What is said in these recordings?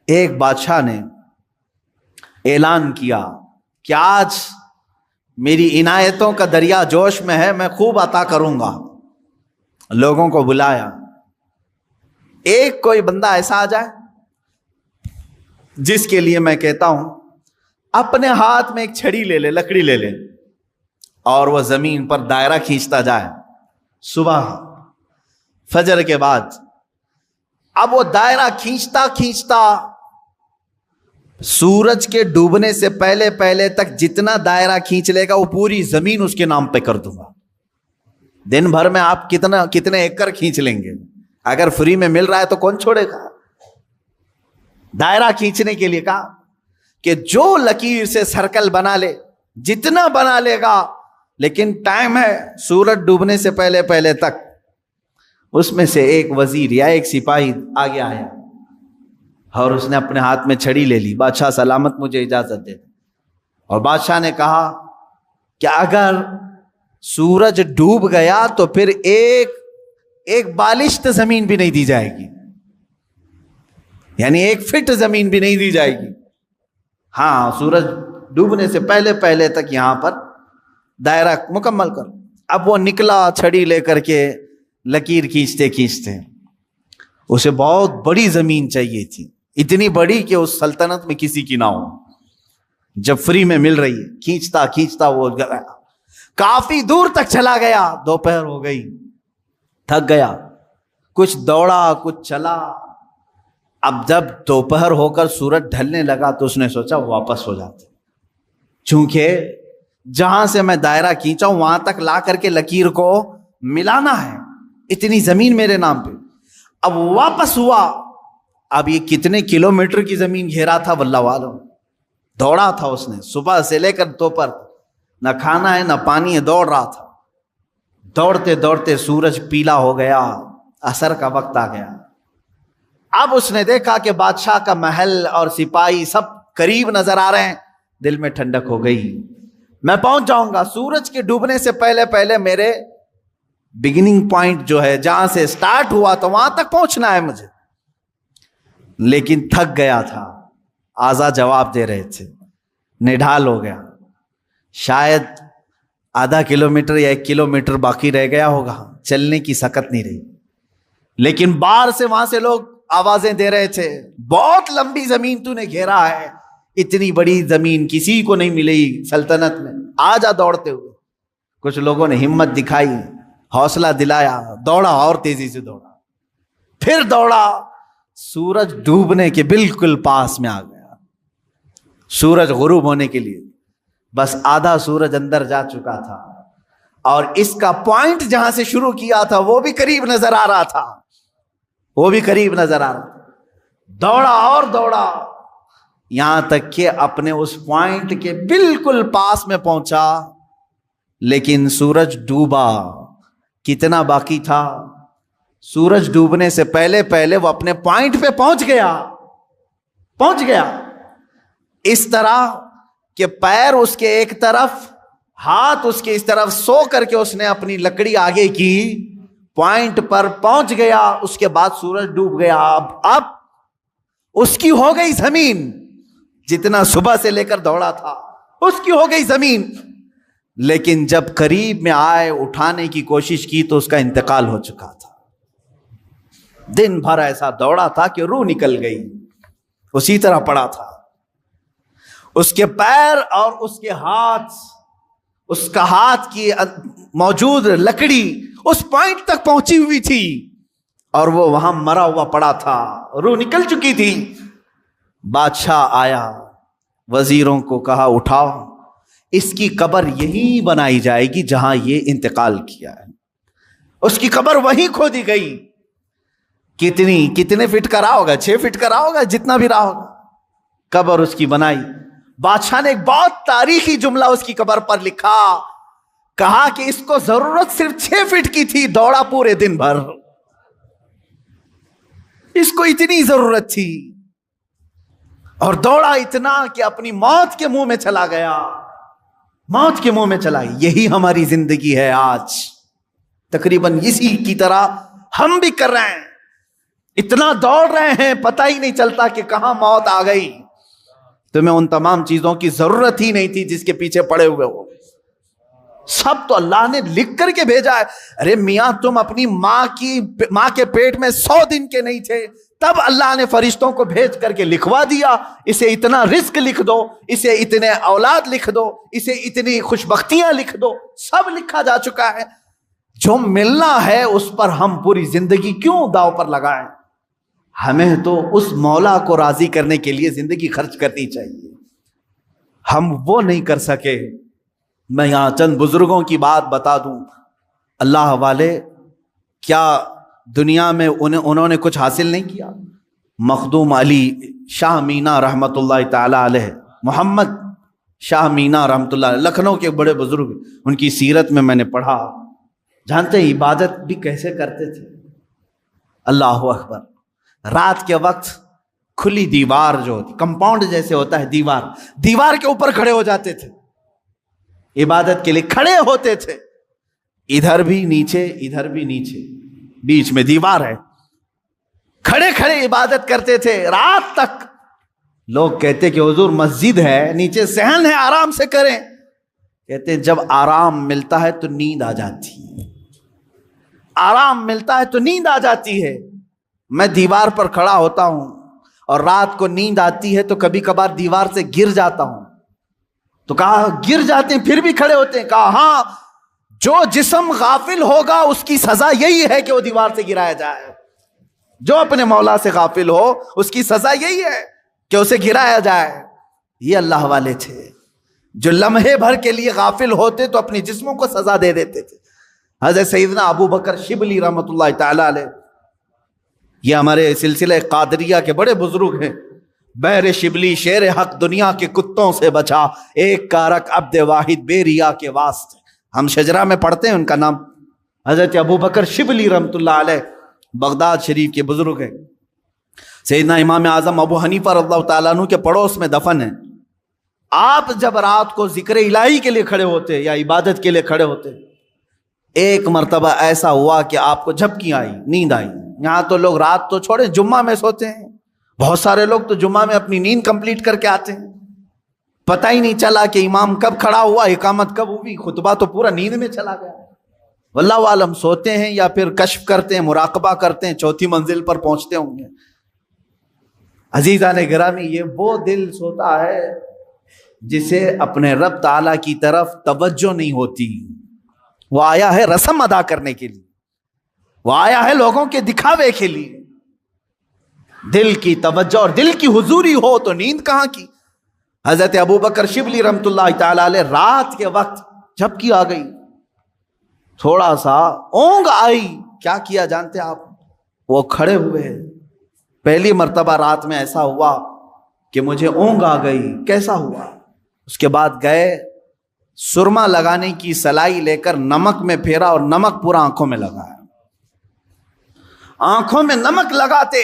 ایک بادشاہ نے اعلان کیا کہ آج میری عنایتوں کا دریا جوش میں ہے، میں خوب عطا کروں گا۔ لوگوں کو بلایا، ایک کوئی بندہ ایسا آ جائے جس کے لیے میں کہتا ہوں اپنے ہاتھ میں ایک چھڑی لے لے، لکڑی لے لے، اور وہ زمین پر دائرہ کھینچتا جائے صبح فجر کے بعد۔ اب وہ دائرہ کھینچتا کھینچتا سورج کے ڈوبنے سے پہلے پہلے تک جتنا دائرہ کھینچ لے گا وہ پوری زمین اس کے نام پہ کر دوں گا۔ دن بھر میں آپ کتنے ایکڑ کھینچ لیں گے؟ اگر فری میں مل رہا ہے تو کون چھوڑے گا؟ دائرہ کھینچنے کے لیے کہا کہ جو لکیر سے سرکل بنا لے، جتنا بنا لے گا، لیکن ٹائم ہے سورج ڈوبنے سے پہلے پہلے تک۔ اس میں سے ایک وزیر یا ایک سپاہی آگے آیا اور اس نے اپنے ہاتھ میں چھڑی لے لی، بادشاہ سلامت مجھے اجازت دے۔ اور بادشاہ نے کہا کہ اگر سورج ڈوب گیا تو پھر ایک بالشت زمین بھی نہیں دی جائے گی، یعنی 1 فٹ زمین بھی نہیں دی جائے گی۔ ہاں، سورج ڈوبنے سے پہلے پہلے تک یہاں پر دائرہ مکمل کر۔ اب وہ نکلا چھڑی لے کر کے، لکیر کھینچتے کھینچتے، اسے بہت بڑی زمین چاہیے تھی، اتنی بڑی کہ اس سلطنت میں کسی کی نہ ہو، جب فری میں مل رہی ہے۔ کھینچتا کھینچتا وہ گیا، کافی دور تک چلا گیا، دوپہر ہو گئی، تھک گیا، کچھ دوڑا کچھ چلا۔ اب جب دوپہر ہو کر سورج ڈھلنے لگا تو اس نے سوچا واپس ہو جاتے، چونکہ جہاں سے میں دائرہ کھینچا ہوں وہاں تک لا کر کے لکیر کو ملانا ہے، اتنی زمین میرے نام پہ۔ اب واپس ہوا، اب یہ کتنے کلومیٹر کی زمین گھیرا تھا واللہ عالم۔ دوڑا تھا اس نے صبح سے لے کر دوپہر، نہ کھانا ہے نہ پانی ہے، دوڑ رہا تھا۔ دوڑتے دوڑتے سورج پیلا ہو گیا، عصر کا وقت آ گیا۔ اب اس نے دیکھا کہ بادشاہ کا محل اور سپاہی سب قریب نظر آ رہے ہیں، دل میں ٹھنڈک ہو گئی، میں پہنچ جاؤں گا سورج کے ڈوبنے سے پہلے پہلے۔ میرے بگننگ پوائنٹ جو ہے، جہاں سے سٹارٹ ہوا تو وہاں تک پہنچنا ہے مجھے، لیکن تھک گیا تھا، آزا جواب دے رہے تھے، نڈھال ہو گیا، شاید آدھا کلومیٹر یا 1 کلومیٹر باقی رہ گیا ہوگا، چلنے کی سکت نہیں رہی۔ لیکن باہر سے وہاں سے لوگ آوازیں دے رہے تھے، بہت لمبی زمین تو نے گھیرا ہے، اتنی بڑی زمین کسی کو نہیں ملی سلطنت میں، آ جا دوڑتے ہوئے۔ کچھ لوگوں نے ہمت دکھائی، حوصلہ دلایا، دوڑا اور تیزی سے دوڑا، پھر دوڑا، سورج ڈوبنے کے بالکل پاس میں آ گیا، سورج غروب ہونے کے لیے بس آدھا سورج اندر جا چکا تھا، اور اس کا پوائنٹ جہاں سے شروع کیا تھا وہ بھی قریب نظر آ رہا تھا، وہ بھی قریب نظر آ رہا تھا۔ دوڑا اور دوڑا، یہاں تک کہ اپنے اس پوائنٹ کے بالکل پاس میں پہنچا، لیکن سورج ڈوبا۔ کتنا باقی تھا؟ سورج ڈوبنے سے پہلے پہلے وہ اپنے پوائنٹ پہ پہنچ گیا، اس طرح کہ پیر اس کے ایک طرف، ہاتھ اس کے اس طرف، سو کر کے اس نے اپنی لکڑی آگے کی، پوائنٹ پر پہنچ گیا۔ اس کے بعد سورج ڈوب گیا، اب اس کی ہو گئی زمین، جتنا صبح سے لے کر دوڑا تھا اس کی ہو گئی زمین۔ لیکن جب قریب میں آئے، اٹھانے کی کوشش کی تو اس کا انتقال ہو چکا تھا۔ دن بھر ایسا دوڑا تھا کہ روح نکل گئی، اسی طرح پڑا تھا۔ اس کے پیر اور اس کے ہاتھ، اس کا ہاتھ کی موجود لکڑی اس پوائنٹ تک پہنچی ہوئی تھی، اور وہ وہاں مرا ہوا پڑا تھا، روح نکل چکی تھی۔ بادشاہ آیا، وزیروں کو کہا اٹھاؤ، اس کی قبر یہی بنائی جائے گی جہاں یہ انتقال کیا ہے۔ اس کی قبر وہیں کھودی گئی۔ کتنے فٹ کا رہا ہوگا؟ 6 فٹ کا رہا ہوگا، جتنا بھی رہا ہوگا، قبر اس کی بنائی۔ بادشاہ نے ایک بہت تاریخی جملہ اس کی قبر پر لکھا، کہا کہ اس کو ضرورت صرف 6 فٹ کی تھی، دوڑا پورے دن بھر، اس کو اتنی ضرورت تھی، اور دوڑا اتنا کہ اپنی موت کے منہ میں چلا گیا، موت کے منہ میں چلا گیا۔ یہی ہماری زندگی ہے آج، تقریباً اسی کی طرح ہم بھی کر رہے ہیں۔ اتنا دوڑ رہے ہیں پتہ ہی نہیں چلتا کہ کہاں موت آ گئی. تمہیں ان تمام چیزوں کی ضرورت ہی نہیں تھی جس کے پیچھے پڑے ہوئے ہو. سب تو اللہ نے لکھ کر کے بھیجا ہے. ارے میاں تم اپنی ماں کے پیٹ میں 100 دن کے نہیں تھے, تب اللہ نے فرشتوں کو بھیج کر کے لکھوا دیا, اسے اتنا رزق لکھ دو, اسے اتنے اولاد لکھ دو, اسے اتنی خوشبختیاں لکھ دو, سب لکھا جا چکا ہے. جو ملنا ہے اس پر ہم پوری زندگی کیوں داؤ پر لگائیں؟ ہمیں تو اس مولا کو راضی کرنے کے لیے زندگی خرچ کرنی چاہیے. ہم وہ نہیں کر سکے. میں یہاں چند بزرگوں کی بات بتا دوں. اللہ والے کیا دنیا میں انہوں نے کچھ حاصل نہیں کیا؟ مخدوم علی شاہ مینا رحمت اللہ تعالی علیہ, محمد شاہ مینا رحمت اللہ علیہ, لکھنؤ کے بڑے بزرگ, ان کی سیرت میں میں نے پڑھا. جانتے ہیں عبادت بھی کیسے کرتے تھے؟ اللہ اکبر. رات کے وقت کھلی دیوار جو ہوتی, کمپاؤنڈ جیسے ہوتا ہے دیوار کے اوپر کھڑے ہو جاتے تھے, عبادت کے لیے کھڑے ہوتے تھے. ادھر بھی نیچے ادھر بھی نیچے, بیچ میں دیوار ہے, کھڑے کھڑے عبادت کرتے تھے رات تک. لوگ کہتے کہ حضور مسجد ہے, نیچے صحن ہے, آرام سے کریں. کہتے جب آرام ملتا ہے تو نیند آ جاتی ہے, آرام ملتا ہے تو نیند آ جاتی ہے. میں دیوار پر کھڑا ہوتا ہوں اور رات کو نیند آتی ہے تو کبھی کبھار دیوار سے گر جاتا ہوں. تو کہا گر جاتے ہیں پھر بھی کھڑے ہوتے ہیں؟ کہا ہاں, جو جسم غافل ہوگا اس کی سزا یہی ہے کہ وہ دیوار سے گرایا جائے. جو اپنے مولا سے غافل ہو اس کی سزا یہی ہے کہ اسے گرایا جائے. یہ اللہ والے تھے جو لمحے بھر کے لیے غافل ہوتے تو اپنی جسموں کو سزا دے دیتے تھے. حضرت سیدنا ابو بکر شبلی رحمۃ اللہ تعالی علیہ, یہ ہمارے سلسلہ قادریہ کے بڑے بزرگ ہیں. بحر شبلی شیر حق دنیا کے کتوں سے بچا, ایک کارک عبد واحد بے ریا کے واسطے. ہم شجرہ میں پڑھتے ہیں ان کا نام. حضرت ابو بکر شبلی رحمۃ اللہ علیہ بغداد شریف کے بزرگ ہیں. سیدنا امام اعظم ابو حنیفہ رضی اللہ تعالیٰ عنہ کے پڑوس میں دفن ہیں. آپ جب رات کو ذکر الہی کے لیے کھڑے ہوتے یا عبادت کے لیے کھڑے ہوتے, ایک مرتبہ ایسا ہوا کہ آپ کو جھپکی آئی, نیند آئی. یہاں تو لوگ رات تو چھوڑے جمعہ میں سوتے ہیں, بہت سارے لوگ تو جمعہ میں اپنی نیند کمپلیٹ کر کے آتے ہیں. پتہ ہی نہیں چلا کہ امام کب کھڑا ہوا, اقامت کب ہوئی, خطبہ تو پورا نیند میں چلا گیا. واللہ عالم سوتے ہیں یا پھر کشف کرتے ہیں, مراقبہ کرتے ہیں, چوتھی منزل پر پہنچتے ہوں گے. عزیزان گرامی, یہ وہ دل سوتا ہے جسے اپنے رب تعالیٰ کی طرف توجہ نہیں ہوتی. وہ آیا ہے رسم ادا کرنے کے لیے, وہ آیا ہے لوگوں کے دکھاوے کے لیے. دل کی توجہ اور دل کی حضوری ہو تو نیند کہاں کی. حضرت ابو بکر شبلی رحمت اللہ تعالی علیہ رات کے وقت جھپکی آ گئی, تھوڑا سا اونگ آئی. کیا کیا جانتے آپ؟ وہ کھڑے ہوئے. پہلی مرتبہ رات میں ایسا ہوا کہ مجھے اونگ آ گئی. کیسا ہوا؟ اس کے بعد گئے, سرما لگانے کی سلائی لے کر نمک میں پھیرا اور نمک پورا آنکھوں میں لگایا. آنکھوں میں نمک لگاتے,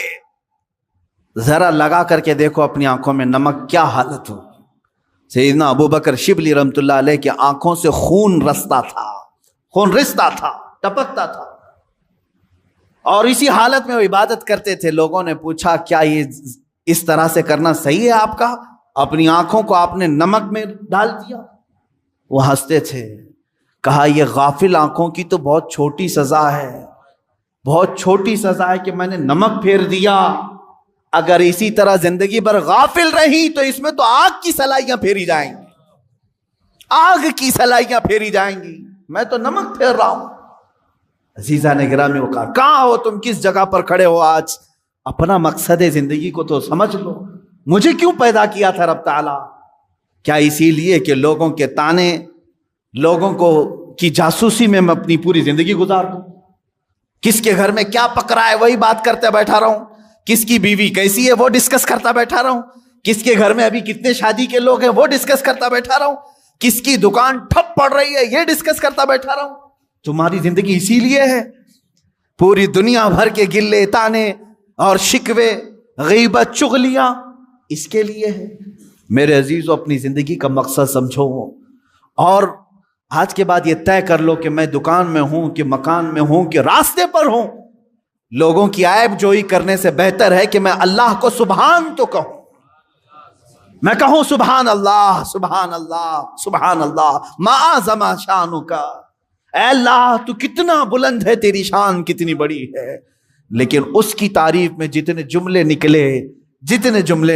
ذرا لگا کر کے دیکھو اپنی آنکھوں میں نمک کیا حالت ہو. سیدنا ابو بکر شبلی رحمت اللہ علیہ کی آنکھوں سے خون رستا تھا, خون رستا تھا, ٹپکتا تھا, اور اسی حالت میں وہ عبادت کرتے تھے. لوگوں نے پوچھا کیا یہ اس طرح سے کرنا صحیح ہے آپ کا؟ اپنی آنکھوں کو آپ نے نمک میں ڈال دیا. وہ ہنستے تھے. کہا یہ غافل آنکھوں کی تو بہت چھوٹی سزا ہے, بہت چھوٹی سزا ہے کہ میں نے نمک پھیر دیا. اگر اسی طرح زندگی بھر غافل رہی تو اس میں تو آگ کی سلائیاں پھیری جائیں گی, آگ کی سلائیاں پھیری جائیں گی. میں تو نمک پھیر رہا ہوں. عزیزان گرامی وقار, کہاں ہو تم, کس جگہ پر کھڑے ہو آج؟ اپنا مقصد زندگی کو تو سمجھ لو. مجھے کیوں پیدا کیا تھا رب تعالیٰ؟ کیا اسی لیے کہ لوگوں کے تانے, لوگوں کو کی جاسوسی میں اپنی پوری زندگی گزار دوں؟ کس کے گھر میں کیا پک رہا ہے وہی بات کرتے بیٹھا رہا ہوں, کس کی بیوی کیسی ہے وہ ڈسکس کرتا بیٹھا رہا ہوں, کس کے گھر میں ابھی کتنے شادی کے لوگ ہیں وہ ڈسکس کرتا بیٹھا رہا ہوں, کس کی دکان ٹھپ پڑ رہی ہے یہ ڈسکس کرتا بیٹھا رہا ہوں. تمہاری زندگی اسی لیے ہے. پوری دنیا بھر کے گلے تانے اور شکوے, غیبت, چغلیاں اس کے لیے ہے. میرے عزیزو, اپنی زندگی کا مقصد سمجھو, اور آج کے بعد یہ طے کر لو کہ میں دکان میں ہوں کہ مکان میں ہوں کہ راستے پر ہوں, لوگوں کی عیب جوئی کرنے سے بہتر ہے کہ میں اللہ کو سبحان تو کہوں، میں کہوں سبحان اللہ سبحان اللہ سبحان اللہ، ما اعظم شانک، اے اللہ تو کتنا بلند ہے، تیری شان کتنی بڑی ہے۔ لیکن اس کی تعریف میں جتنے جملے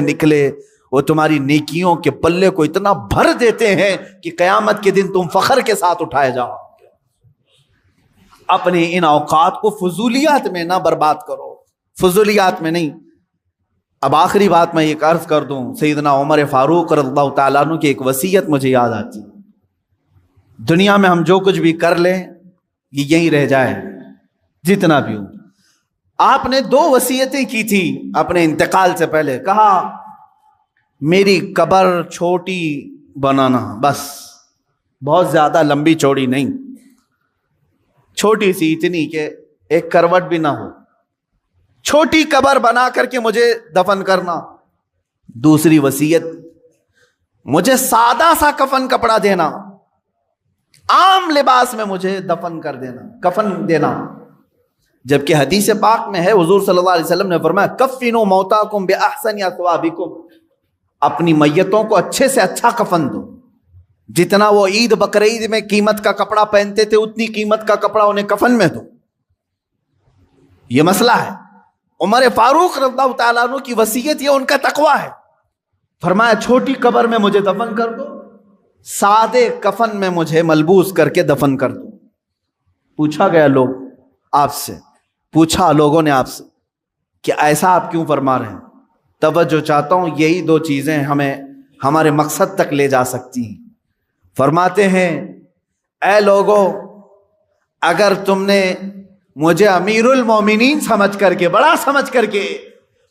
نکلے وہ تمہاری نیکیوں کے پلے کو اتنا بھر دیتے ہیں کہ قیامت کے دن تم فخر کے ساتھ اٹھائے جاؤ۔ اپنے ان اوقات کو فضولیات میں نہ برباد کرو، فضولیات میں نہیں۔ اب آخری بات میں ایک عرض کر دوں، سیدنا عمر فاروق رضی اللہ تعالیٰ عنہ کی ایک وصیت مجھے یاد آتی، دنیا میں ہم جو کچھ بھی کر لیں یہ یہیں رہ جائے جتنا بھی ہو۔ آپ نے 2 وصیتیں کی تھی اپنے انتقال سے پہلے، کہا میری قبر چھوٹی بنانا، بس بہت زیادہ لمبی چوڑی نہیں، چھوٹی سی، اتنی کہ ایک کروٹ بھی نہ ہو، چھوٹی قبر بنا کر کے مجھے دفن کرنا۔ دوسری وصیت، مجھے سادہ سا کفن کپڑا دینا، عام لباس میں مجھے دفن کر دینا، کفن دینا۔ جبکہ حدیث پاک میں ہے، حضور صلی اللہ علیہ وسلم نے فرمایا کفنوا موتاکم باحسن اثوابکم، اپنی میتوں کو اچھے سے اچھا کفن دو، جتنا وہ عید بقرعید میں قیمت کا کپڑا پہنتے تھے اتنی قیمت کا کپڑا انہیں کفن میں دو۔ یہ مسئلہ ہے۔ عمر فاروق رضی اللہ تعالیٰ عنہ کی وصیت یہ ان کا تقویٰ ہے، فرمایا چھوٹی قبر میں مجھے دفن کر دو، سادے کفن میں مجھے ملبوس کر کے دفن کر دو۔ پوچھا گیا لوگوں نے آپ سے کہ ایسا آپ کیوں فرما رہے ہیں؟ توجہ چاہتا ہوں، یہی 2 چیزیں ہمیں ہمارے مقصد تک لے جا سکتی ہیں۔ فرماتے ہیں اے لوگو، اگر تم نے مجھے امیر المومنین سمجھ کر کے، بڑا سمجھ کر کے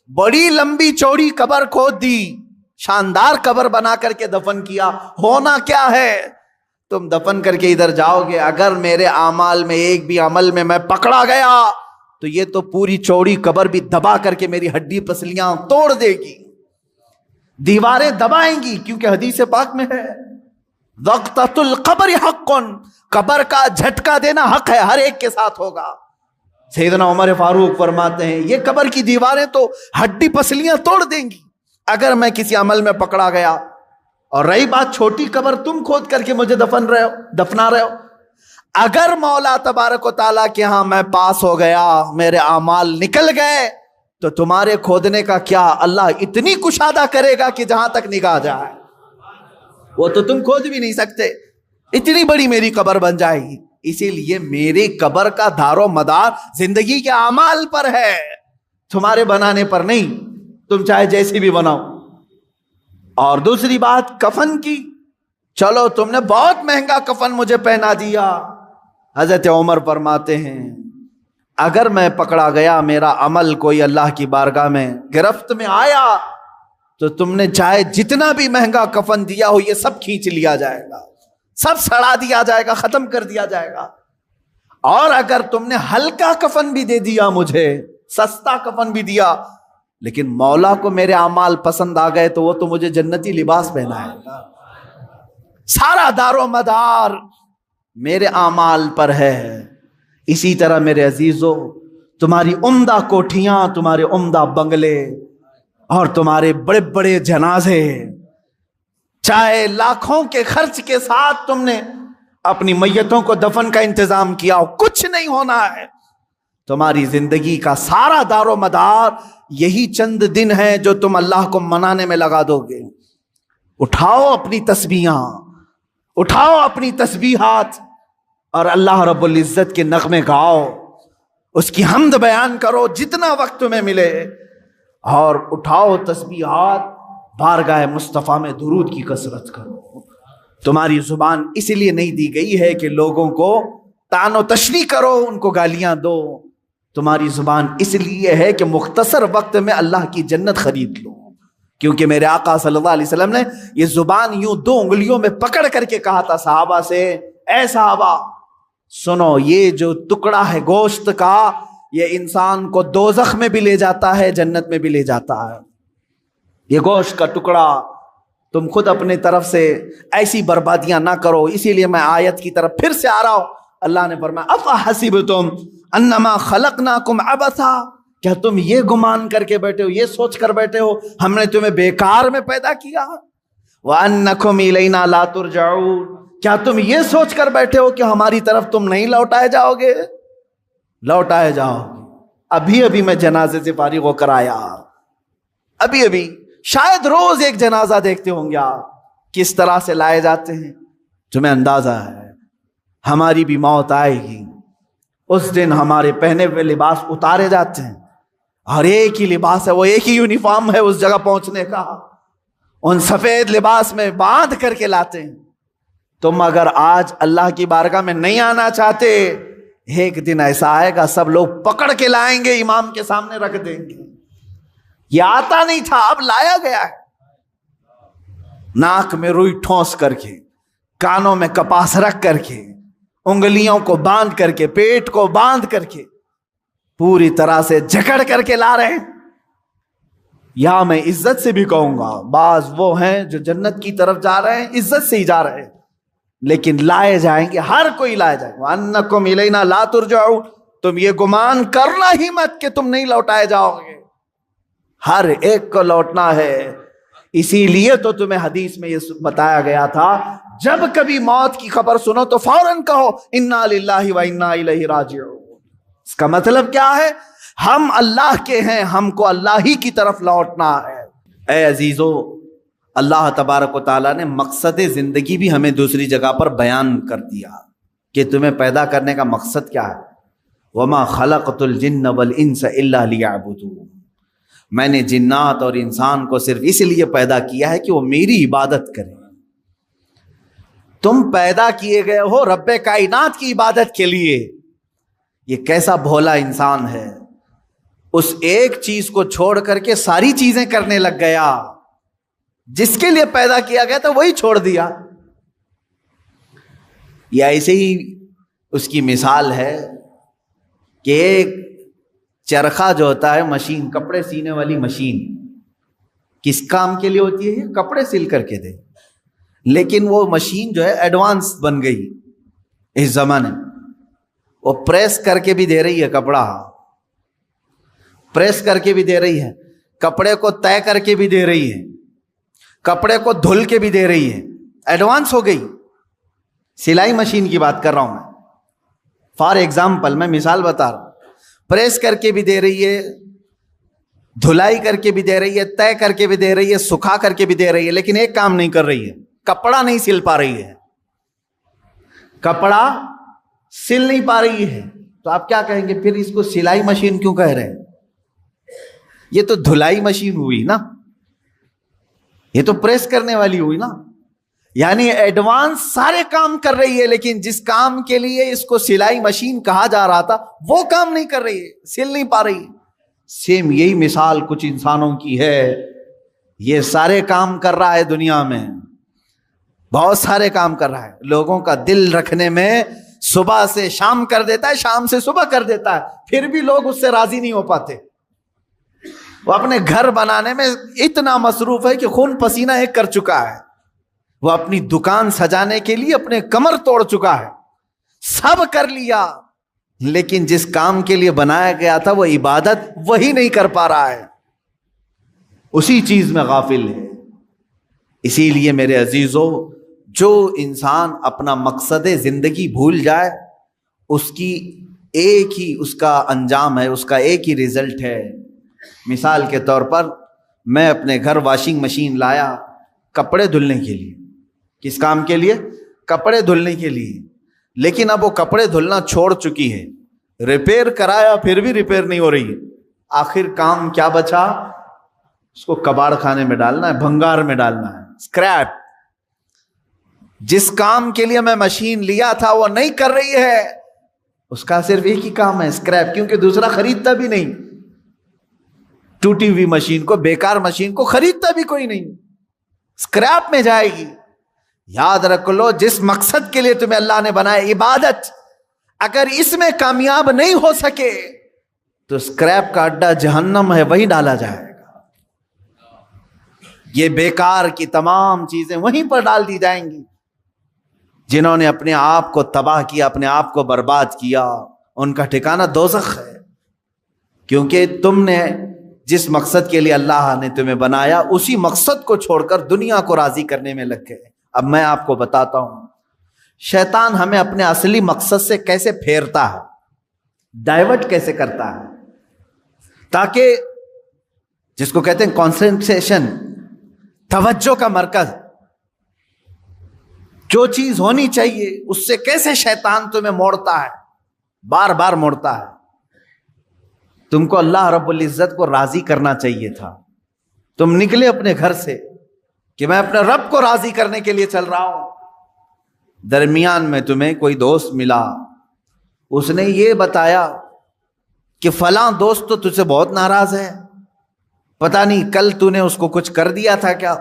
بڑی لمبی چوڑی قبر کھود دی، شاندار قبر بنا کر کے دفن کیا، ہونا کیا ہے؟ تم دفن کر کے ادھر جاؤ گے، اگر میرے اعمال میں ایک بھی عمل میں میں پکڑا گیا تو یہ تو پوری چوڑی قبر بھی دبا کر کے میری ہڈی پسلیاں توڑ دے گی، دیواریں دبائیں گی، کیونکہ حدیث پاک میں ہے وقتۃ القبر حق، قبر کا جھٹکا دینا حق ہے، ہر ایک کے ساتھ ہوگا۔ سیدنا عمر فاروق فرماتے ہیں یہ قبر کی دیواریں تو ہڈی پسلیاں توڑ دیں گی اگر میں کسی عمل میں پکڑا گیا، اور رہی بات چھوٹی قبر تم کھود کر کے مجھے دفنا رہے ہو، اگر مولا تبارک و تعالیٰ کے ہاں میں پاس ہو گیا، میرے اعمال نکل گئے، تو تمہارے کھودنے کا کیا، اللہ اتنی کشادہ کرے گا کہ جہاں تک نگاہ جائے وہ تو تم کھود بھی نہیں سکتے، اتنی بڑی میری قبر بن جائے گی۔ اسی لیے میری قبر کا دار و مدار زندگی کے اعمال پر ہے، تمہارے بنانے پر نہیں، تم چاہے جیسی بھی بناؤ۔ اور دوسری بات کفن کی، چلو تم نے بہت مہنگا کفن مجھے پہنا دیا، حضرت عمر فرماتے ہیں اگر میں پکڑا گیا، میرا عمل کوئی اللہ کی بارگاہ میں گرفت میں آیا، تو تم نے چاہے جتنا بھی مہنگا کفن دیا ہو یہ سب کھینچ لیا جائے گا، سب سڑا دیا جائے گا، ختم کر دیا جائے گا۔ اور اگر تم نے ہلکا کفن بھی دے دیا مجھے، سستا کفن بھی دیا، لیکن مولا کو میرے اعمال پسند آ گئے تو وہ تو مجھے جنتی لباس پہنائے گا۔ سارا دار و مدار میرے اعمال پر ہے۔ اسی طرح میرے عزیزو، تمہاری عمدہ کوٹھیاں، تمہارے عمدہ بنگلے اور تمہارے بڑے بڑے جنازے، چاہے لاکھوں کے خرچ کے ساتھ تم نے اپنی میتوں کو دفن کا انتظام کیا ہو، کچھ نہیں ہونا ہے۔ تمہاری زندگی کا سارا دار و مدار یہی چند دن ہے جو تم اللہ کو منانے میں لگا دو گے۔ اٹھاؤ اپنی تسبیحاں، اٹھاؤ اپنی تسبیحات اور اللہ رب العزت کے نغمے گاؤ، اس کی حمد بیان کرو جتنا وقت تمہیں ملے، اور اٹھاؤ تسبیحات، بارگاہ مصطفیٰ میں درود کی کثرت کرو۔ تمہاری زبان اس لیے نہیں دی گئی ہے کہ لوگوں کو طعن و تشنیع کرو، ان کو گالیاں دو، تمہاری زبان اس لیے ہے کہ مختصر وقت میں اللہ کی جنت خرید لو۔ کیونکہ میرے آقا صلی اللہ علیہ وسلم نے یہ زبان یوں 2 انگلیوں میں پکڑ کر کے کہا تھا صحابہ سے، اے صحابہ سنو، یہ جو ٹکڑا ہے گوشت کا، یہ انسان کو دوزخ میں بھی لے جاتا ہے، جنت میں بھی لے جاتا ہے۔ یہ گوشت کا ٹکڑا، تم خود اپنے طرف سے ایسی بربادیاں نہ کرو۔ اسی لیے میں آیت کی طرف پھر سے آ رہا ہوں۔ اللہ نے فرمایا افحسبتم انما خلقناکم عبثا، کیا تم یہ گمان کر کے بیٹھے ہو، یہ سوچ کر بیٹھے ہو ہم نے تمہیں بیکار میں پیدا کیا؟ وانکم الینا لا ترجعون، کیا تم یہ سوچ کر بیٹھے ہو کہ ہماری طرف تم نہیں لوٹائے جاؤ گے؟ لوٹائے جاؤ گے۔ ابھی ابھی میں جنازے سے فارغ ہو کر آیا، ابھی ابھی، شاید روز ایک جنازہ دیکھتے ہوں گے آپ کس طرح سے لائے جاتے ہیں۔ تمہیں اندازہ ہے ہماری بھی موت آئے گی، اس دن ہمارے پہنے ہوئے لباس اتارے جاتے ہیں، اور ایک ہی لباس ہے، وہ ایک ہی یونیفارم ہے اس جگہ پہنچنے کا، ان سفید لباس میں باندھ کر کے لاتے ہیں۔ تم اگر آج اللہ کی بارگاہ میں نہیں آنا چاہتے، ایک دن ایسا آئے گا سب لوگ پکڑ کے لائیں گے، امام کے سامنے رکھ دیں گے۔ یہ آتا نہیں تھا، اب لایا گیا ہے، ناک میں روئی ٹھونس کر کے، کانوں میں کپاس رکھ کر کے، انگلیوں کو باندھ کر کے، پیٹ کو باندھ کر کے، پوری طرح سے جکڑ کر کے لا رہے ہیں۔ یا میں عزت سے بھی کہوں گا، بعض وہ ہیں جو جنت کی طرف جا رہے ہیں، عزت سے ہی جا رہے ہیں، لیکن لائے جائیں گے، ہر کوئی لائے جائے گا۔ وَأَنَّكُمْ إِلَيْنَا لَا تُرْجَعُونَ، تم یہ گمان کرنا ہی مت کہ تم نہیں لوٹائے جاؤ گے، ہر ایک کو لوٹنا ہے۔ اسی لیے تو تمہیں حدیث میں یہ بتایا گیا تھا، جب کبھی موت کی خبر سنو تو فوراً کہو اِنَّا لِلَّهِ وَإِنَّا إِلَيْهِ راجعون۔ اس کا مطلب کیا ہے؟ ہم اللہ کے ہیں، ہم کو اللہ ہی کی طرف لوٹنا ہے۔ اے عزیزو، اللہ تبارک و تعالیٰ نے مقصد زندگی بھی ہمیں دوسری جگہ پر بیان کر دیا کہ تمہیں پیدا کرنے کا مقصد کیا ہے۔ وَمَا خَلَقْتُ الْجِنَّ وَالْإِنسَ إِلَّا لِيَعْبُدُونَ، میں نے جنات اور انسان کو صرف اس لیے پیدا کیا ہے کہ وہ میری عبادت کریں۔ تم پیدا کیے گئے ہو رب کائنات کی عبادت کے لیے۔ یہ کیسا بھولا انسان ہے، اس ایک چیز کو چھوڑ کر کے ساری چیزیں کرنے لگ گیا، جس کے لیے پیدا کیا گیا تھا وہی چھوڑ دیا۔ یا ایسے ہی اس کی مثال ہے کہ ایک چرخہ جو ہوتا ہے، مشین، کپڑے سینے والی مشین، کس کام کے لیے ہوتی ہے؟ کپڑے سل کر کے دے، لیکن وہ مشین جو ہے ایڈوانس بن گئی اس زمانے، وہ پریس کر کے بھی دے رہی ہے، کپڑا پریس کر کے بھی دے رہی ہے، کپڑے کو طے کر کے بھی دے رہی ہے، کپڑے کو دھل کے بھی دے رہی ہے، ایڈوانس ہو گئی۔ سلائی مشین کی بات کر رہا ہوں میں، فار ایگزامپل میں مثال بتا رہا ہوں، پریس کر کے بھی دے رہی ہے، دھلائی کر کے بھی دے رہی ہے، طے کر کے بھی دے رہی ہے، سکھا کر کے بھی دے رہی ہے، لیکن ایک کام نہیں کر رہی ہے، کپڑا نہیں سل پا رہی ہے، کپڑا سل نہیں پا رہی ہے۔ تو آپ کیا کہیں گے؟ پھر اس کو سلائی مشین کیوں کہہ رہے ہیں؟ یہ تو دھلائی مشین ہوئی نا، یہ تو پریس کرنے والی ہوئی نا، یعنی ایڈوانس سارے کام کر رہی ہے، لیکن جس کام کے لیے اس کو سلائی مشین کہا جا رہا تھا وہ کام نہیں کر رہی ہے، سل نہیں پا رہی۔ سیم یہی مثال کچھ انسانوں کی ہے، یہ سارے کام کر رہا ہے دنیا میں، بہت سارے کام کر رہا ہے، لوگوں کا دل رکھنے میں صبح سے شام کر دیتا ہے، شام سے صبح کر دیتا ہے، پھر بھی لوگ اس سے راضی نہیں ہو پاتے۔ وہ اپنے گھر بنانے میں اتنا مصروف ہے کہ خون پسینہ ایک کر چکا ہے، وہ اپنی دکان سجانے کے لیے اپنے کمر توڑ چکا ہے، سب کر لیا، لیکن جس کام کے لیے بنایا گیا تھا وہ عبادت وہی نہیں کر پا رہا ہے، اسی چیز میں غافل ہے۔ اسی لیے میرے عزیزو، جو انسان اپنا مقصد زندگی بھول جائے، اس کی ایک ہی اس کا انجام ہے، اس کا ایک ہی رزلٹ ہے۔ مثال کے طور پر میں اپنے گھر واشنگ مشین لایا کپڑے دھلنے کے لیے، کس کام کے لیے؟ کپڑے دھلنے کے لیے، لیکن اب وہ کپڑے دھلنا چھوڑ چکی ہے، ریپیئر کرایا پھر بھی ریپیئر نہیں ہو رہی ہے، آخر کام کیا بچا؟ اس کو کباڑ خانے میں ڈالنا ہے، بھنگار میں ڈالنا ہے، اسکریپ۔ جس کام کے لیے میں مشین لیا تھا وہ نہیں کر رہی ہے، اس کا صرف ایک ہی کام ہے، اسکریپ، کیونکہ دوسرا خریدتا بھی نہیں، ٹوٹی ہوئی مشین کو، بیکار مشین کو خریدتا بھی کوئی نہیں، اسکریپ میں جائے گی۔ یاد رکھ لو، جس مقصد کے لیے تمہیں اللہ نے بنایا، عبادت، اگر اس میں کامیاب نہیں ہو سکے تو اسکریپ کا اڈا جہنم ہے، وہی ڈالا جائے گا، یہ بیکار کی تمام چیزیں وہیں پر ڈال دی جائیں گی۔ جنہوں نے اپنے آپ کو تباہ کیا، اپنے آپ کو برباد کیا، ان کا ٹھکانہ دوزخ ہے، کیونکہ تم نے جس مقصد کے لیے اللہ نے تمہیں بنایا اسی مقصد کو چھوڑ کر دنیا کو راضی کرنے میں لگ گئے۔ اب میں آپ کو بتاتا ہوں شیطان ہمیں اپنے اصلی مقصد سے کیسے پھیرتا ہے، ڈائیورٹ کیسے کرتا ہے، تاکہ جس کو کہتے ہیں کانسنٹریشن، توجہ کا مرکز، جو چیز ہونی چاہیے اس سے کیسے شیطان تمہیں موڑتا ہے، بار بار موڑتا ہے۔ تم کو اللہ رب العزت کو راضی کرنا چاہیے تھا، تم نکلے اپنے گھر سے کہ میں اپنے رب کو راضی کرنے کے لیے چل رہا ہوں، درمیان میں تمہیں کوئی دوست ملا، اس نے یہ بتایا کہ فلاں دوست تو تجھ سے بہت ناراض ہے، پتہ نہیں کل تو نے اس کو کچھ کر دیا تھا، کیا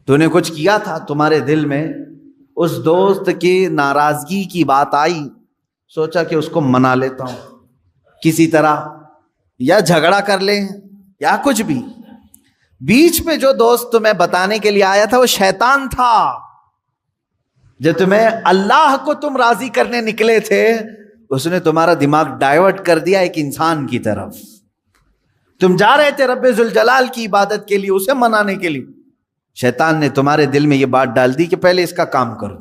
تو نے کچھ کیا تھا، تمہارے دل میں اس دوست کی ناراضگی کی بات آئی، سوچا کہ اس کو منا لیتا ہوں کسی طرح، یا جھگڑا کر لیں یا کچھ بھی۔ بیچ میں جو دوست تمہیں بتانے کے لیے آیا تھا وہ شیطان تھا، جو تمہیں اللہ کو تم راضی کرنے نکلے تھے اس نے تمہارا دماغ ڈائیورٹ کر دیا ایک انسان کی طرف۔ تم جا رہے تھے رب ذوالجلال کی عبادت کے لیے، اسے منانے کے لیے، شیطان نے تمہارے دل میں یہ بات ڈال دی کہ پہلے اس کا کام کرو،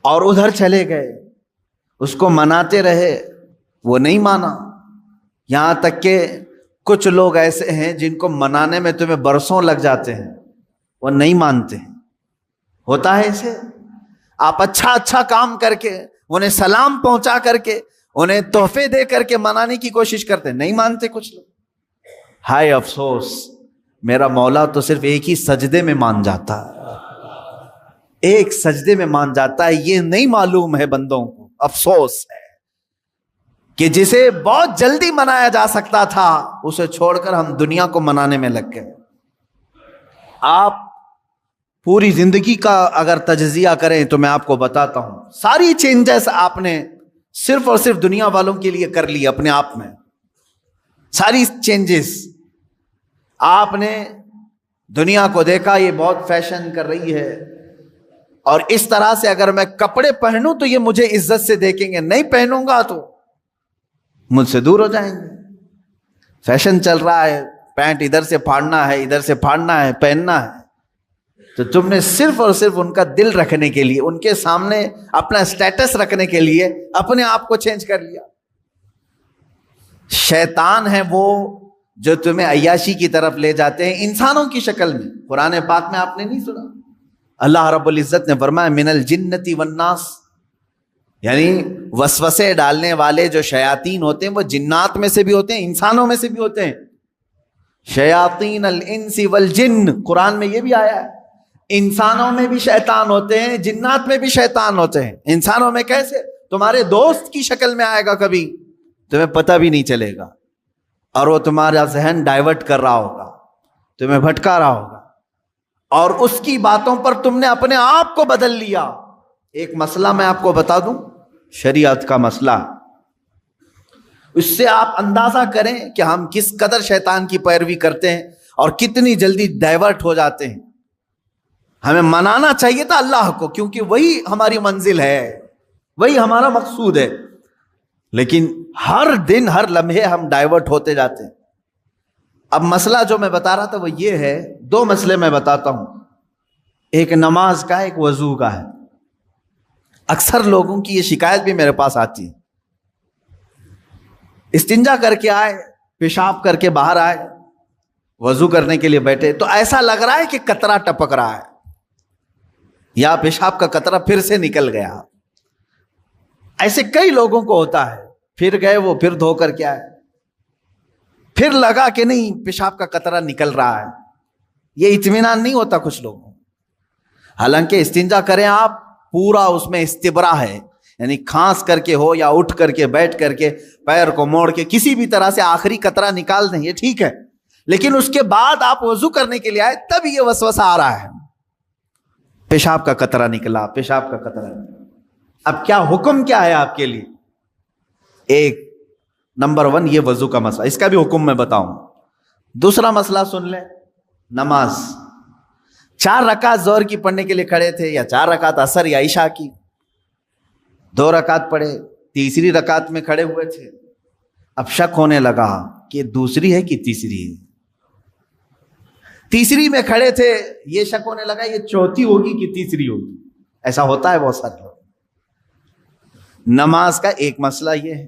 اور ادھر چلے گئے، اس کو مناتے رہے، وہ نہیں مانا، یہاں تک کہ کچھ لوگ ایسے ہیں جن کو منانے میں تمہیں برسوں لگ جاتے ہیں، وہ نہیں مانتے ہیں، ہوتا ہے ایسے۔ آپ اچھا کام کر کے، انہیں سلام پہنچا کر کے، انہیں تحفے دے کر کے منانے کی کوشش کرتے ہیں، نہیں مانتے کچھ لوگ۔ ہائے افسوس، میرا مولا تو صرف ایک ہی سجدے میں مان جاتا ہے، ایک سجدے میں مان جاتا ہے، یہ نہیں معلوم ہے بندوں کو۔ افسوس ہے کہ جسے بہت جلدی منایا جا سکتا تھا اسے چھوڑ کر ہم دنیا کو منانے میں لگ گئے۔ آپ پوری زندگی کا اگر تجزیہ کریں تو میں آپ کو بتاتا ہوں ساری چینجز آپ نے صرف اور صرف دنیا والوں کے لیے کر لی، اپنے آپ میں ساری چینجز۔ آپ نے دنیا کو دیکھا یہ بہت فیشن کر رہی ہے، اور اس طرح سے اگر میں کپڑے پہنوں تو یہ مجھے عزت سے دیکھیں گے، نہیں پہنوں گا تو مجھ سے دور ہو جائیں گے۔ فیشن چل رہا ہے، پینٹ ادھر سے پھاڑنا ہے، ادھر سے پھاڑنا ہے، پہننا ہے، تو تم نے صرف اور صرف ان کا دل رکھنے کے لیے، ان کے سامنے اپنا سٹیٹس رکھنے کے لیے اپنے آپ کو چینج کر لیا۔ شیطان ہے وہ جو تمہیں عیاشی کی طرف لے جاتے ہیں انسانوں کی شکل میں۔ قرآن پاک میں آپ نے نہیں سنا، اللہ رب العزت نے فرمایا من الجنتی والناس، یعنی وسوسے ڈالنے والے جو شیاطین ہوتے ہیں وہ جنات میں سے بھی ہوتے ہیں، انسانوں میں سے بھی ہوتے ہیں۔ شیاطین الانس والجن، قرآن میں یہ بھی آیا ہے، انسانوں میں بھی شیطان ہوتے ہیں، جنات میں بھی شیطان ہوتے ہیں۔ انسانوں میں کیسے؟ تمہارے دوست کی شکل میں آئے گا، کبھی تمہیں پتہ بھی نہیں چلے گا، اور وہ تمہارا ذہن ڈائیورٹ کر رہا ہوگا، تمہیں بھٹکا رہا ہوگا، اور اس کی باتوں پر تم نے اپنے آپ کو بدل لیا۔ ایک مسئلہ میں آپ کو بتا دوں، شریعت کا مسئلہ، اس سے آپ اندازہ کریں کہ ہم کس قدر شیطان کی پیروی کرتے ہیں اور کتنی جلدی ڈائیورٹ ہو جاتے ہیں۔ ہمیں منانا چاہیے تھا اللہ کو، کیونکہ وہی ہماری منزل ہے، وہی ہمارا مقصود ہے، لیکن ہر دن ہر لمحے ہم ڈائیورٹ ہوتے جاتے ہیں۔ اب مسئلہ جو میں بتا رہا تھا وہ یہ ہے، دو مسئلے میں بتاتا ہوں، ایک نماز کا، ایک وضو کا ہے۔ اکثر لوگوں کی یہ شکایت بھی میرے پاس آتی ہے، استنجا کر کے آئے، پیشاب کر کے باہر آئے، وضو کرنے کے لیے بیٹھے تو ایسا لگ رہا ہے کہ قطرہ ٹپک رہا ہے، یا پیشاب کا قطرہ پھر سے نکل گیا۔ ایسے کئی لوگوں کو ہوتا ہے، پھر گئے وہ، پھر دھو کر کے آئے، پھر لگا کہ نہیں پیشاب کا قطرہ نکل رہا ہے، یہ اطمینان نہیں ہوتا کچھ لوگوں۔ حالانکہ استنجا کریں آپ، پورا اس میں استبرا ہے، یعنی کھانس کر کے ہو یا اٹھ کر کے، بیٹھ کر کے، پیر کو موڑ کے کسی بھی طرح سے آخری قطرہ نکال دیں، یہ ٹھیک ہے، لیکن اس کے بعد آپ وضو کرنے کے لیے آئے تب یہ وسوسہ آ رہا ہے، پیشاب کا قطرہ نکلا، پیشاب کا قطرہ نکلا۔ اب کیا حکم کیا ہے آپ کے لیے؟ ایک نمبر 1 یہ وضو کا مسئلہ، اس کا بھی حکم میں بتاؤں۔ دوسرا مسئلہ سن لیں، نماز 4 رکعت ظہر کی پڑھنے کے لیے کھڑے تھے، یا 4 رکعت عصر یا عشاء کی، 2 رکعت پڑھے، تیسری رکعت میں کھڑے ہوئے تھے، اب شک ہونے لگا کہ دوسری ہے کہ تیسری ہے. تیسری میں کھڑے تھے، یہ شک ہونے لگا یہ چوتھی ہوگی کہ تیسری ہوگی. ایسا ہوتا ہے بہت سارے لوگ. نماز کا ایک مسئلہ یہ ہے،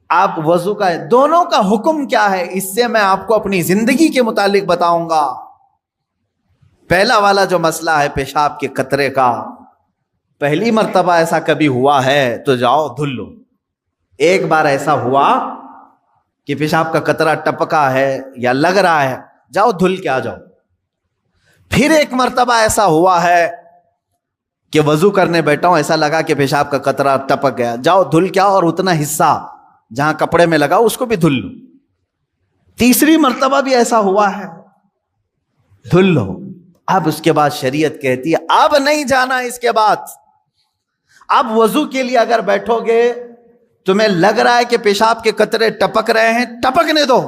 آپ وضو کا ہے، دونوں کا حکم کیا ہے اس سے میں آپ کو اپنی زندگی کے متعلق بتاؤں گا. پہلا والا جو مسئلہ ہے پیشاب کے قطرے کا، پہلی مرتبہ ایسا کبھی ہوا ہے تو جاؤ دھل لو. ایک بار ایسا ہوا کہ پیشاب کا قطرہ ٹپکا ہے یا لگ رہا ہے، جاؤ دھل کے آ جاؤ. پھر ایک مرتبہ ایسا ہوا ہے کہ وضو کرنے بیٹھا ہوں، ایسا لگا کہ پیشاب کا قطرہ ٹپک گیا، جاؤ دھل کے آؤ اور اتنا حصہ جہاں کپڑے میں لگا اس کو بھی دھل لو. تیسری مرتبہ بھی ایسا ہوا ہے، دھل لو. اب اس کے بعد شریعت کہتی ہے اب نہیں جانا اس کے بعد. اب وضو کے لیے اگر بیٹھو گے، تمہیں لگ رہا ہے کہ پیشاب کے قطرے ٹپک رہے ہیں، ٹپکنے دو.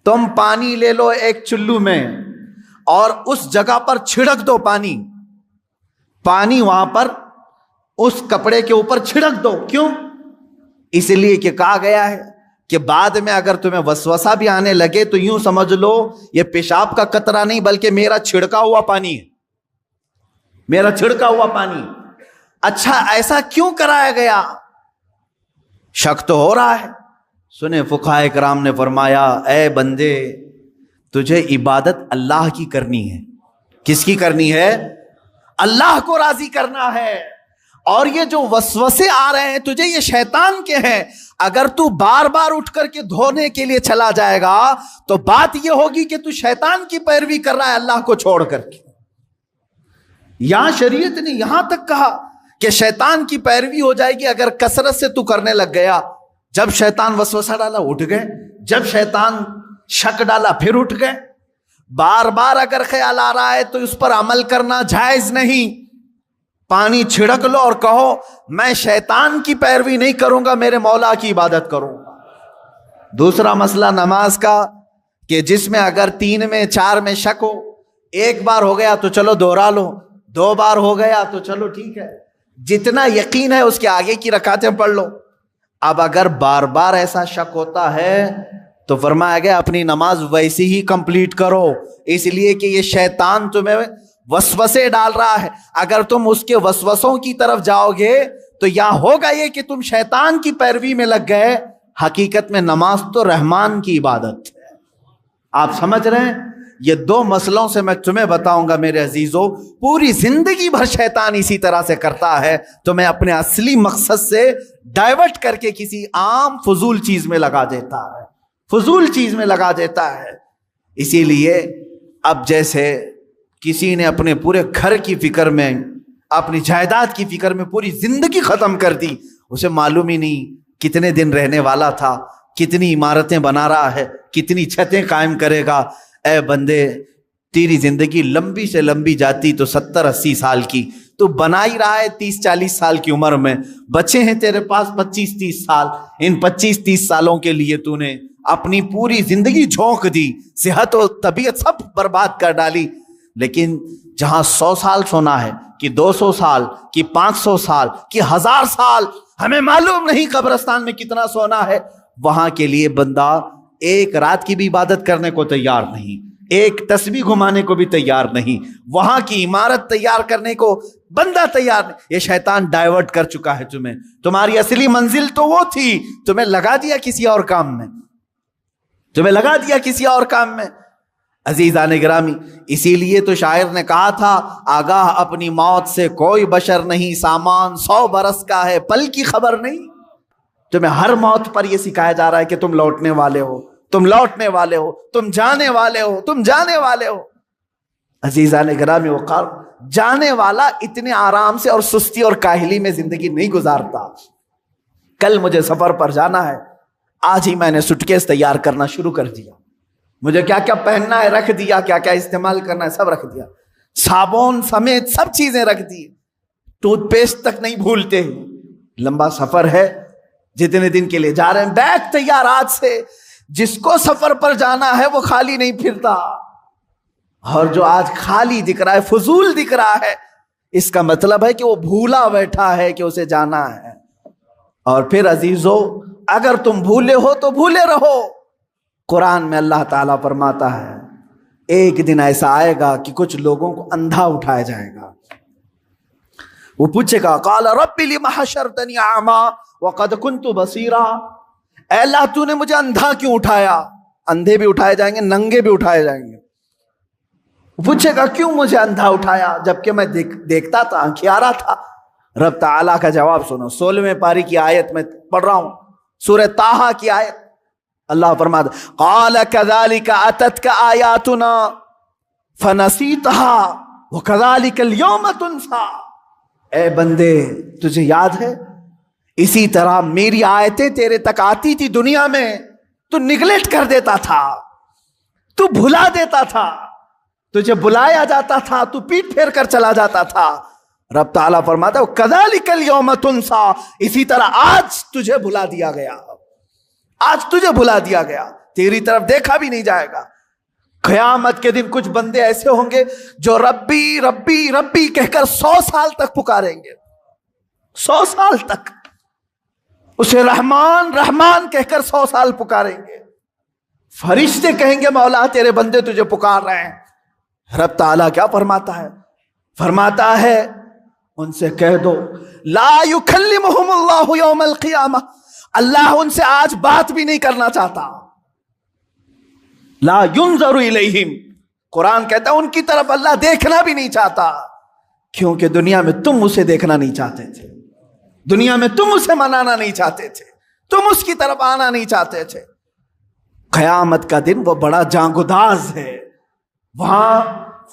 تم پانی لے لو ایک چلو میں اور اس جگہ پر چھڑک دو پانی وہاں پر اس کپڑے کے اوپر چھڑک دو. کیوں؟ اس لیے کہ کہا گیا ہے کہ بعد میں اگر تمہیں وسوسہ بھی آنے لگے تو یوں سمجھ لو یہ پیشاب کا قطرہ نہیں بلکہ میرا چھڑکا ہوا پانی ہے، میرا چھڑکا ہوا پانی. اچھا ایسا کیوں کرایا گیا؟ شک تو ہو رہا ہے. سنیں فقہائے کرام نے فرمایا اے بندے تجھے عبادت اللہ کی کرنی ہے. کس کی کرنی ہے؟ اللہ کو راضی کرنا ہے. اور یہ جو وسوسے آ رہے ہیں تجھے یہ شیطان کے ہیں. اگر تو بار بار اٹھ کر کے دھونے کے لیے چلا جائے گا تو بات یہ ہوگی کہ تو شیطان کی پیروی کر رہا ہے اللہ کو چھوڑ کر کے. یہاں شریعت نے یہاں تک کہا کہ شیطان کی پیروی ہو جائے گی اگر کثرت سے تو کرنے لگ گیا. جب شیطان وسوسہ ڈالا اٹھ گئے، جب شیطان شک ڈالا پھر اٹھ گئے. بار بار اگر خیال آ رہا ہے تو اس پر عمل کرنا جائز نہیں. پانی چھڑک لو اور کہو میں شیطان کی پیروی نہیں کروں گا، میرے مولا کی عبادت کروں گا. دوسرا مسئلہ نماز کا کہ جس میں اگر 3 میں 4 میں شک ہو، ایک بار ہو گیا تو چلو دوہرا لو، 2 بار ہو گیا تو چلو ٹھیک ہے، جتنا یقین ہے اس کے آگے کی رکعتیں پڑھ لو. اب اگر بار بار ایسا شک ہوتا ہے تو فرمایا گیا اپنی نماز ویسی ہی کمپلیٹ کرو، اس لیے کہ یہ شیطان تمہیں وسوسے ڈال رہا ہے. اگر تم اس کے وسوسوں کی طرف جاؤ گے تو یہاں ہوگا یہ کہ تم شیطان کی پیروی میں لگ گئے. حقیقت میں نماز تو رحمان کی عبادت ہے. آپ سمجھ رہے ہیں؟ یہ 2 مسئلوں سے میں تمہیں بتاؤں گا میرے عزیزوں. پوری زندگی بھر شیطان اسی طرح سے کرتا ہے، تمہیں اپنے اصلی مقصد سے ڈائیورٹ کر کے کسی عام فضول چیز میں لگا دیتا ہے، فضول چیز میں لگا دیتا ہے. اسی لیے اب جیسے کسی نے اپنے پورے گھر کی فکر میں، اپنی جائیداد کی فکر میں پوری زندگی ختم کر دی، اسے معلوم ہی نہیں کتنے دن رہنے والا تھا، کتنی عمارتیں بنا رہا ہے، کتنی چھتیں قائم کرے گا. اے بندے تیری زندگی لمبی سے لمبی جاتی تو 70-80 سال کی، تو بنا ہی رہا ہے 30-40 سال کی عمر میں. بچے ہیں تیرے پاس 25-30 سال، ان 25-30 سالوں کے لیے تو نے اپنی پوری زندگی جھونک دی، صحت و طبیعت سب برباد کر ڈالی. لیکن جہاں 100 سال سونا ہے کہ 200 سال کہ 500 سال کہ 1000 سال، ہمیں معلوم نہیں قبرستان میں کتنا سونا ہے، وہاں کے لیے بندہ ایک رات کی بھی عبادت کرنے کو تیار نہیں، ایک تسبیح گھمانے کو بھی تیار نہیں، وہاں کی عمارت تیار کرنے کو بندہ تیار نہیں. یہ شیطان ڈائیورٹ کر چکا ہے تمہیں. تمہاری اصلی منزل تو وہ تھی، تمہیں لگا دیا کسی اور کام میں، تمہیں لگا دیا کسی اور کام میں. عزیزان گرامی، اسی لیے تو شاعر نے کہا تھا آگاہ اپنی موت سے کوئی بشر نہیں، سامان 100 برس کا ہے پل کی خبر نہیں. تمہیں ہر موت پر یہ سکھایا جا رہا ہے کہ تم لوٹنے والے ہو، تم لوٹنے والے ہو، تم جانے والے ہو، تم جانے والے ہو. عزیزان گرامی وقار، جانے والا اتنے آرام سے اور سستی اور کاہلی میں زندگی نہیں گزارتا. کل مجھے سفر پر جانا ہے، آج ہی میں نے سوٹکیس تیار کرنا شروع کر دیا. مجھے کیا کیا پہننا ہے رکھ دیا، کیا کیا استعمال کرنا ہے سب رکھ دیا، صابن سمیت سب چیزیں رکھ دی، ٹوتھ پیسٹ تک نہیں بھولتے. لمبا سفر ہے، جتنے دن کے لیے جا رہے ہیں بیگ تیار آج سے. جس کو سفر پر جانا ہے وہ خالی نہیں پھرتا، اور جو آج خالی دکھ رہا ہے، فضول دکھ رہا ہے، اس کا مطلب ہے کہ وہ بھولا بیٹھا ہے کہ اسے جانا ہے. اور پھر عزیزو اگر تم بھولے ہو تو بھولے رہو. قرآن میں اللہ تعالیٰ فرماتا ہے ایک دن ایسا آئے گا کہ کچھ لوگوں کو اندھا اٹھایا جائے گا. وہ پوچھے گا قال رب لم حشرتنی اعما وقد كنت بصیرا، اے اللہ تو نے مجھے اندھا کیوں اٹھایا؟ اندھے بھی اٹھائے جائیں گے، ننگے بھی اٹھائے جائیں گے. وہ پوچھے گا کیوں مجھے اندھا اٹھایا جبکہ میں دیکھتا تھا، آنکھیارا تھا؟ رب تعالیٰ کا جواب سنو، 16ویں پاری کی آیت میں پڑھ رہا ہوں، سورہ طٰہٰ کی آیت. اللہ فرماتا قال كذلك اتتك آیاتنا فنسیتها وكذلك اليوم تنسى. اے بندے تجھے یاد ہے اسی طرح میری آیتیں تیرے تک آتی تھی دنیا میں، تو نگلیکٹ کر دیتا تھا، تو بھلا دیتا تھا، تجھے بلایا جاتا تھا تو پیٹ پھیر کر چلا جاتا تھا. رب تعالیٰ فرماتا ہے کذالک الیوم تنسا، اسی طرح آج تجھے بھلا دیا گیا، آج تجھے بھلا دیا گیا، تیری طرف دیکھا بھی نہیں جائے گا. قیامت کے دن کچھ بندے ایسے ہوں گے جو ربی ربی ربی کہہ کر 100 سال تک پکاریں گے، 100 سال تک اسے رحمان رحمان کہہ کر 100 سال پکاریں گے. فرشتے کہیں گے مولا تیرے بندے تجھے پکار رہے ہیں. رب تعالیٰ کیا فرماتا ہے؟ فرماتا ہے ان سے کہہ دو لا یکلمہم اللہ یوم القیامہ، اللہ ان سے آج بات بھی نہیں کرنا چاہتا. لا ینظر الیہم، قرآن کہتا ہے ان کی طرف اللہ دیکھنا بھی نہیں چاہتا، کیونکہ دنیا میں تم اسے دیکھنا نہیں چاہتے تھے، دنیا میں تم اسے منانا نہیں چاہتے تھے، تم اس کی طرف آنا نہیں چاہتے تھے. قیامت کا دن وہ بڑا جانگداز ہے، وہاں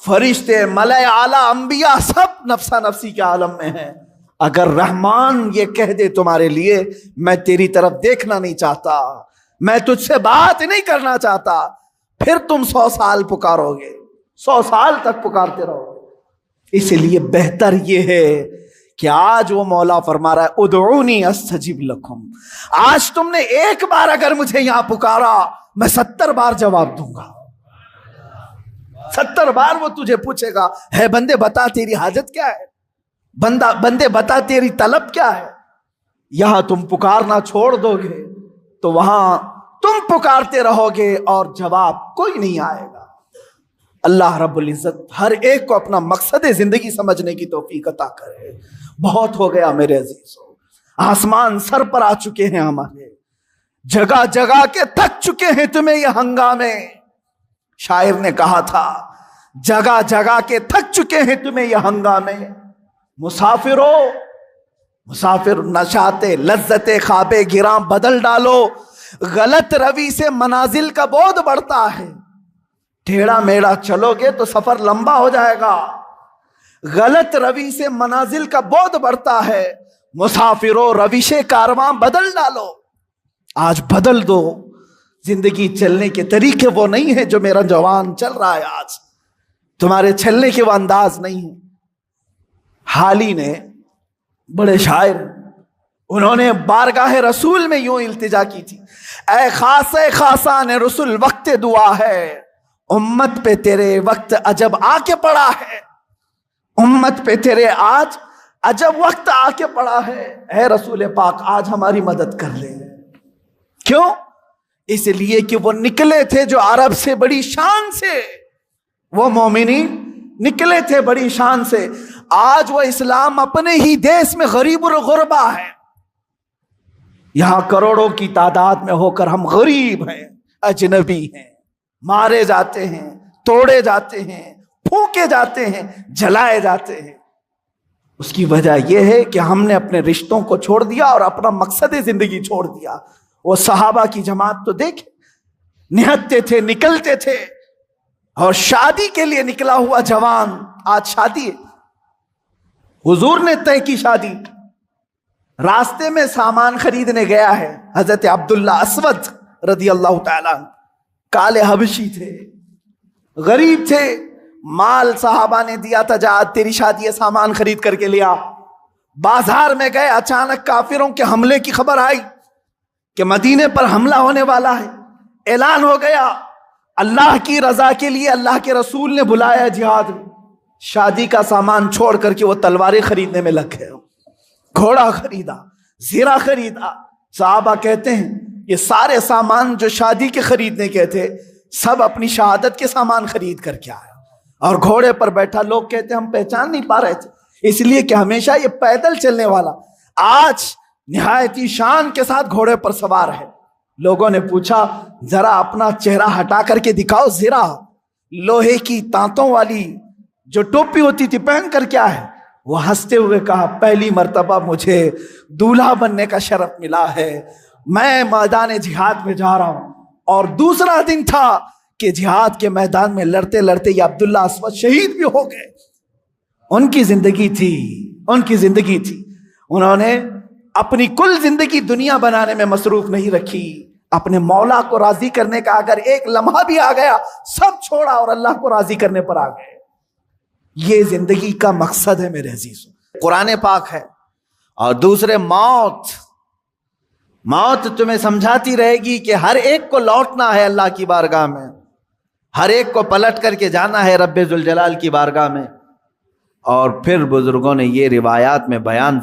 فرشتے ملائے اعلیٰ انبیاء سب نفسا نفسی کے عالم میں ہیں. اگر رحمان یہ کہہ دے تمہارے لیے میں تیری طرف دیکھنا نہیں چاہتا، میں تجھ سے بات نہیں کرنا چاہتا، پھر تم 100 سال پکارو گے، 100 سال تک پکارتے رہو گے. اس لیے بہتر یہ ہے کہ آج وہ مولا فرما رہا ہے ادعونی استجب لکم، آج تم نے ایک بار اگر مجھے یہاں پکارا میں 70 بار جواب دوں گا. 70 بار وہ تجھے پوچھے گا ہے بندے بتا تیری حاجت کیا ہے، بندے بتا تیری طلب کیا ہے. یہاں تم پکارنا چھوڑ دو گے تو وہاں تم پکارتے رہو گے اور جواب کوئی نہیں آئے گا. اللہ رب العزت ہر ایک کو اپنا مقصد زندگی سمجھنے کی توفیق عطا کرے. بہت ہو گیا میرے عزیزوں، آسمان سر پر آ چکے ہیں ہمارے، جگہ جگہ کے تھک چکے ہیں تمہیں یہ ہنگامے. شاعر نے کہا تھا جگہ جگہ کے تھک چکے ہیں تمہیں یہ ہنگامے. مسافرو مسافر نشاتے لذت خواب گراں بدل ڈالو، غلط روی سے منازل کا بودھ بڑھتا ہے. ٹیڑھا میڑھا چلو گے تو سفر لمبا ہو جائے گا، غلط روی سے منازل کا بودھ بڑھتا ہے. مسافرو روش کارواں بدل ڈالو، آج بدل دو. زندگی چلنے کے طریقے وہ نہیں ہے جو میرا جوان چل رہا ہے آج، تمہارے چلنے کے وہ انداز نہیں ہے. حالی نے بڑے شاعر، انہوں نے بارگاہ رسول میں یوں التجا کی تھی، اے خاص خاصان رسول وقت دعا ہے، امت پہ تیرے وقت عجب آ کے پڑا ہے، امت پہ تیرے آج عجب وقت آ کے پڑا ہے. اے رسول پاک آج ہماری مدد کر لے. کیوں؟ اس لیے کہ وہ نکلے تھے جو عرب سے بڑی شان سے، وہ مومنین نکلے تھے بڑی شان سے. آج وہ اسلام اپنے ہی دیش میں غریب الغربا ہے، یہاں کروڑوں کی تعداد میں ہو کر ہم غریب ہیں، اجنبی ہیں، مارے جاتے ہیں، توڑے جاتے ہیں، پھونکے جاتے ہیں، جلائے جاتے ہیں. اس کی وجہ یہ ہے کہ ہم نے اپنے رشتوں کو چھوڑ دیا اور اپنا مقصد زندگی چھوڑ دیا. وہ صحابہ کی جماعت تو دیکھ، نہتے تھے، نکلتے تھے، اور شادی کے لیے نکلا ہوا جوان آج شادی ہے. حضور نے طے کی شادی، راستے میں سامان خریدنے گیا ہے. حضرت عبداللہ اسود رضی اللہ تعالیٰ کالے حبشی تھے، غریب تھے، مال صحابہ نے دیا تھا جا تیری شادی ہے سامان خرید کر کے لیا. بازار میں گئے، اچانک کافروں کے حملے کی خبر آئی کہ مدینے پر حملہ ہونے والا ہے. اعلان ہو گیا، اللہ کی رضا کے لیے اللہ کے رسول نے بلایا جہاد میں. شادی کا سامان چھوڑ کر کے وہ تلواریں خریدنے میں لگ گئے، گھوڑا خریدا، زیرہ خریدا. صحابہ کہتے ہیں یہ سارے سامان جو شادی کے خریدنے کے تھے سب اپنی شہادت کے سامان خرید کر کے آیا, اور گھوڑے پر بیٹھا. لوگ کہتے ہیں ہم پہچان نہیں پا رہے تھے, اس لیے کہ ہمیشہ یہ پیدل چلنے والا آج نہایتی شان کے ساتھ گھوڑے پر سوار ہے. لوگوں نے پوچھا ذرا اپنا چہرہ ہٹا کر کے دکھاؤ, زیرہ لوہے کی تانتوں والی جو ٹوپی ہوتی تھی پہن کر کیا ہے؟ وہ ہنستے ہوئے کہا پہلی مرتبہ مجھے دولہا بننے کا شرف ملا ہے, میں میدان جہاد میں جا رہا ہوں. اور دوسرا دن تھا کہ جہاد کے میدان میں لڑتے لڑتے یہ عبداللہ اسود شہید بھی ہو گئے. ان کی زندگی تھی, ان کی زندگی تھی. انہوں نے اپنی کل زندگی دنیا بنانے میں مصروف نہیں رکھی, اپنے مولا کو راضی کرنے کا اگر ایک لمحہ بھی آ گیا سب چھوڑا اور اللہ کو راضی کرنے پر آ گئے. یہ زندگی کا مقصد ہے میرے عزیزوں. قرآن پاک ہے. اور دوسرے موت, موت تمہیں سمجھاتی رہے گی کہ ہر ایک کو لوٹنا ہے اللہ کی بارگاہ میں, ہر ایک کو پلٹ کر کے جانا ہے رب ذوالجلال کی بارگاہ میں. اور پھر بزرگوں نے یہ روایات میں بیان